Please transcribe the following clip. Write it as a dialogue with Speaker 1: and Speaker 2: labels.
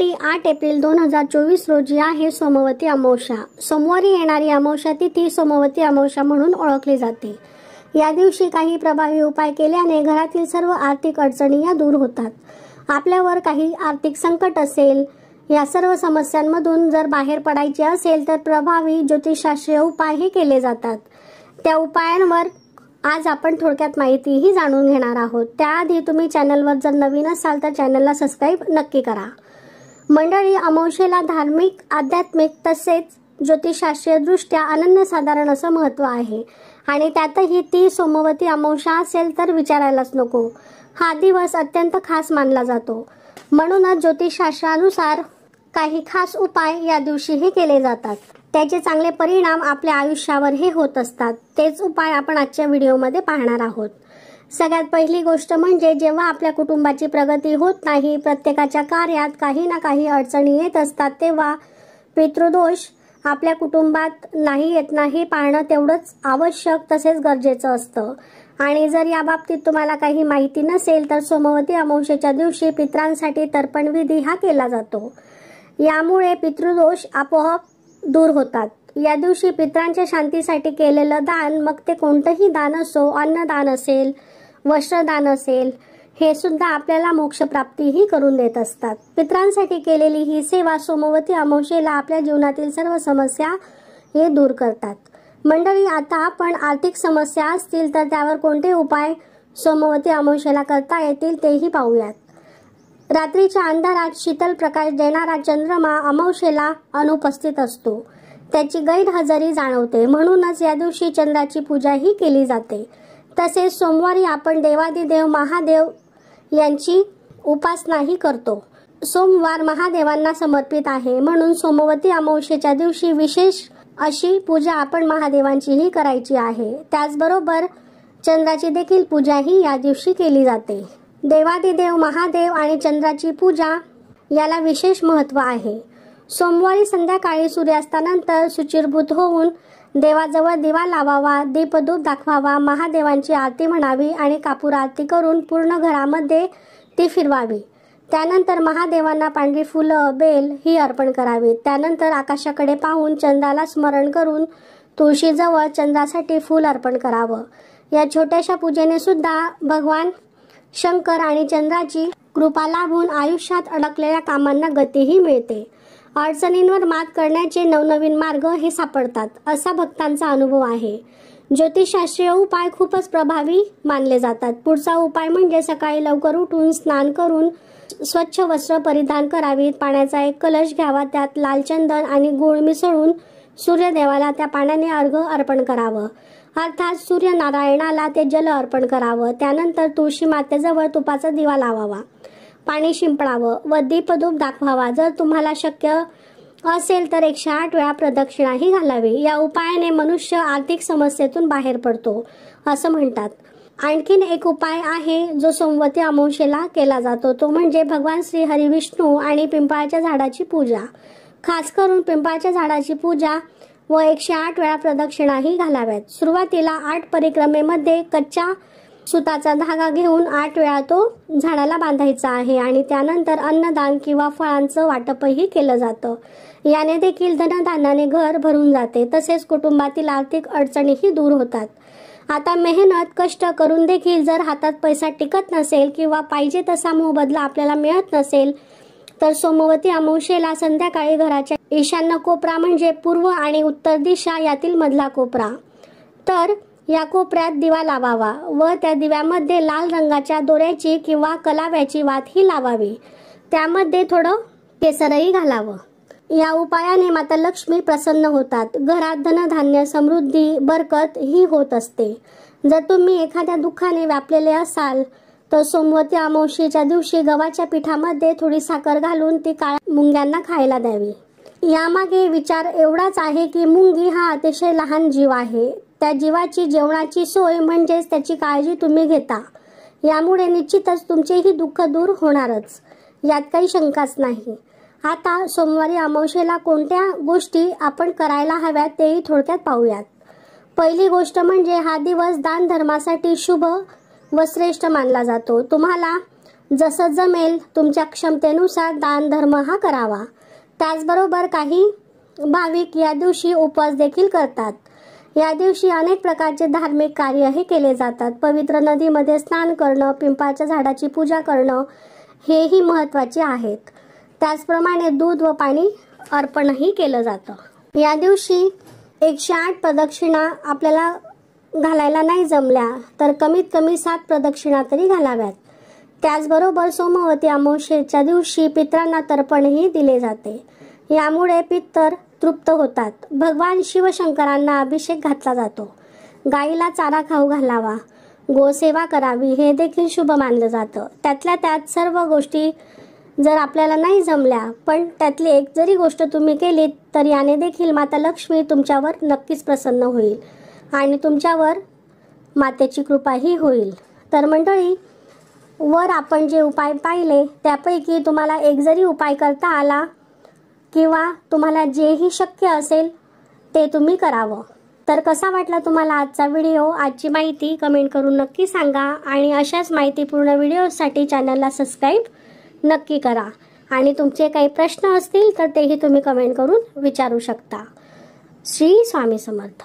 Speaker 1: मंडळी 8 एप्रिल 2024 रोजी आहे सोमवती अमावस्या। सोमवारी येणारी अमावस्या तिथी सोमवती अमावस्या म्हणून ओळखली जाते। या दिवशी काही प्रभावी उपाय केल्याने घरातील सर्व आर्थिक अडचणी या दूर होतात। आपल्यावर काही आर्थिक संकट असेल, या सर्व समस्यांमधून जर बाहेर पडायचे असेल तर प्रभावी ज्योतिषशास्त्रीय उपाय हे केले जातात। त्या उपायांवर आज आपण थोडक्यात माहितीही जाणून घेणार आहोत। त्याआधी तुम्ही चॅनलवर जर नवीन असाल तर चॅनलला सबस्क्राइब नक्की करा। मंडळी, अमावस्येला धार्मिक, आध्यात्मिक तसेच ज्योतिषशास्त्रीय दृष्ट्या अनन्यसाधारण असं महत्त्व आहे आणि त्यातही ती सोमवती अमावस्या असेल तर विचारायलाच नको। हा दिवस अत्यंत खास मानला जातो। म्हणूनच ज्योतिषशास्त्रानुसार काही खास उपाय या दिवशीही केले जातात। त्याचे चांगले परिणाम आपल्या आयुष्यावर हे होत असतात। तेच उपाय आपण आजच्या व्हिडिओमध्ये पाहणार आहोत। सगळ्यात पहिली गोष्ट म्हणजे जेव्हा आपल्या कुटुंबाची प्रगती होत नाही, प्रत्येकाच्या कार्यात काही ना काही अडचणी येत असतात, तेव्हा पितृदोष आपल्या कुटुंबात नाही येत नाही पाहणं तेवढंच आवश्यक तसेच गरजेचं असतं। आणि जर या बाबतीत तुम्हाला काही माहिती नसेल तर सोमवती अमावस्येच्या दिवशी पितरांसाठी तर्पण विधी हा केला जातो। यामुळे पितृदोष आपोआप दूर होतात। या दिवशी पितरांच्या शांतीसाठी केलेलं दान, मग ते कोणतंही दान असो, अन्नदान असेल, वस्त्रदान असेल, हे सुद्धा आपल्याला मोक्षप्राप्तीही करून देत असतात। पितरांसाठी केलेली ही सेवा सोमवती अमावस्येला आपल्या जीवनातील सर्व समस्या हे दूर करतात। मंडळी, आता आपण आर्थिक समस्या असतील तर त्यावर कोणते उपाय सोमवती अमावस्येला करता येतील तेही पाहूयात। रात्रीच्या अंधारात शीतल प्रकाश देणारा चंद्रमा अमावस्येला अनुपस्थित असतो। त्याची गैरहजेरी जाणवते, म्हणूनच या दिवशी चंद्राची पूजाही केली जाते। तसेच सोमवारी आपण देवादिदेव महादेव यांची उपासनाही करतो। सोमवार महादेवांना समर्पित आहे, म्हणून सोमवती अमावस्येच्या दिवशी विशेष अशी पूजा आपण महादेवांचीही करायची आहे। त्याचबरोबर चंद्राची देखील पूजाही या दिवशी केली जाते। देवादिदेव महादेव आणि चंद्राची पूजा याला विशेष महत्त्व आहे। सोमवारी संध्याकाळी सूर्यास्तानंतर शुचिर्भूत होऊन देवाजवळ दिवा लावावा, दीपधूप दाखवावा, महादेवांची आरती म्हणावी आणि कापूर आरती करून पूर्ण घरामध्ये ती फिरवावी। त्यानंतर महादेवांना पांढरी फुलं, बेल ही अर्पण करावी। त्यानंतर आकाशाकडे पाहून चंद्राला स्मरण करून तुळशीजवळ चंद्रासाठी फूल अर्पण करावं। या छोट्याशा पूजेने सुद्धा भगवान शंकर आणि चंद्राची कृपा लाभून आयुष्यात अडकलेल्या कामांना गतीही मिळते। अडचणींवर मात करण्याचे नवनवीन मार्ग हे सापडतात, असा भक्तांचा अनुभव आहे। ज्योतिषशास्त्रीय उपाय खूपच प्रभावी मानले जातात। पुढचा उपाय म्हणजे सकाळी लवकर उठून स्नान करून स्वच्छ वस्त्र परिधान करावीत, पाण्याचा एक कलश घ्यावा, त्यात लाल चंदन आणि गूळ मिसळून सूर्यदेवाला त्या पाण्याने अर्घ्य अर्पण करावं, अर्थात सूर्यनारायणाला ते जल अर्पण करावं। त्यानंतर तुळशी मातेजवळ तुपाचा दिवा लावावा, पाणी शिंपडावं व दीपधूप दाखवावा। जर तुम्हाला शक्य असेल तर 108 वेळा प्रदक्षिणाही घालावी। या उपायाने मनुष्य आर्थिक समस्येतून बाहेर पडतो असं म्हणतात। आणखीन एक उपाय आहे जो सोमवती अमावस्येला केला जातो, तो म्हणजे भगवान श्री हरी विष्णू आणि पिंपळाच्या झाडाची पूजा। खास करून पिंपळाच्या झाडाची पूजा व 108 वेळा प्रदक्षिणाही घालाव्यात। सुरुवातीला 8 परिक्रमेमध्ये कच्च्या सुताचा धागा घेऊन 8 वेळा तो झाडाला बांधायचा आहे आणि त्यानंतर अन्नदान किंवा फळांचं वाटपही केलं जातं। याने देखील धनधान्याने घर भरून जाते, तसेच कुटुंबातील आर्थिक अडचणीही दूर होतात। आता मेहनत कष्ट करून देखील जर हातात पैसा टिकत नसेल किंवा पाहिजे तसा मोबदला आपल्याला मिळत नसेल तर सोमवती अमावस्येला संध्याकाळी घराच्या ईशान्य कोपरा म्हणजे पूर्व आणि उत्तर दिशा यातील मधला कोपरा, तर या कोपऱ्यात दिवा लावावा व त्या दिव्यामध्ये लाल रंगाच्या दोऱ्याची किंवा कलाव्याची वात ही लावावी। त्यामध्ये थोडं केसरही घालावं। या उपायाने माता लक्ष्मी प्रसन्न होतात। घरात धनधान्य, समृद्धी, बरकत ही होत असते। जर तुम्ही एखाद्या दुःखाने व्यापलेले असाल तर सोमवती अमावस्येच्या दिवशी गव्हाच्या पिठामध्ये थोडी साखर घालून ती काळ्या मुंग्यांना खायला द्यावी। यामागे विचार एवढाच आहे की मुंगी हा अतिशय लहान जीव आहे, त्या जीवाची जेवणाची सोय म्हणजेच त्याची काळजी तुम्ही घेता, यामुळे निश्चितच तुमचेही दुःख दूर होणारच, यात काही शंकाच नाही। आता सोमवारी अमावस्येला कोणत्या गोष्टी आपण करायला हव्यात तेही थोडक्यात पाहूयात। पहिली गोष्ट म्हणजे हा दिवस दान धर्मासाठी शुभ व श्रेष्ठ मानला जातो। तुम्हाला जसं जमेल तुमच्या क्षमतेनुसार दान धर्म हा करावा। त्याचबरोबर काही भाविक या दिवशी उपवास देखील करतात। या दिवशी अनेक प्रकारचे धार्मिक कार्यही केले जातात। पवित्र नदीमध्ये स्नान करणं, पिंपळाच्या झाडाची पूजा करणं हेही महत्त्वाचे आहेत। त्याचप्रमाणे दूध व पाणी अर्पणही केलं जातं। या दिवशी 108 प्रदक्षिणा आपल्याला घालायला नाही जमल्या तर कमीत कमी 7 प्रदक्षिणा तरी घालाव्यात। त्याचबरोबर सोमवती अमावस्येच्या दिवशी पितरांना तर्पणही दिले जाते। यामुळे पितर तृप्त होतात। भगवान शिवशंकरांना अभिषेक घातला जातो। गाईला चारा खाऊ घालावा, गोसेवा करावी हे देखील शुभ मानलं जातं। त्यातल्या त्यात सर्व गोष्टी जर आपल्याला नाही जमल्या पण त्यातली एक जरी गोष्ट तुम्ही केलीत तर याने देखील माता लक्ष्मी तुमच्यावर नक्कीच प्रसन्न होईल आणि तुमच्यावर मातेची कृपाही होईल। तर मंडळी, वर आपण जे उपाय पाहिले त्यापैकी तुम्हाला एक जरी उपाय करता आला किंवा तुम्हाला जेही शक्य असेल ते तुम्ही करावं। तर कसा वाटला तुम्हाला आजचा व्हिडिओ, आजची माहिती कमेंट करून नक्की सांगा आणि अशाच माहितीपूर्ण व्हिडिओसाठी चॅनलला सबस्क्राईब नक्की करा आणि तुमचे काही प्रश्न असतील तर तेही तुम्ही कमेंट करून विचारू शकता। श्री स्वामी समर्थ।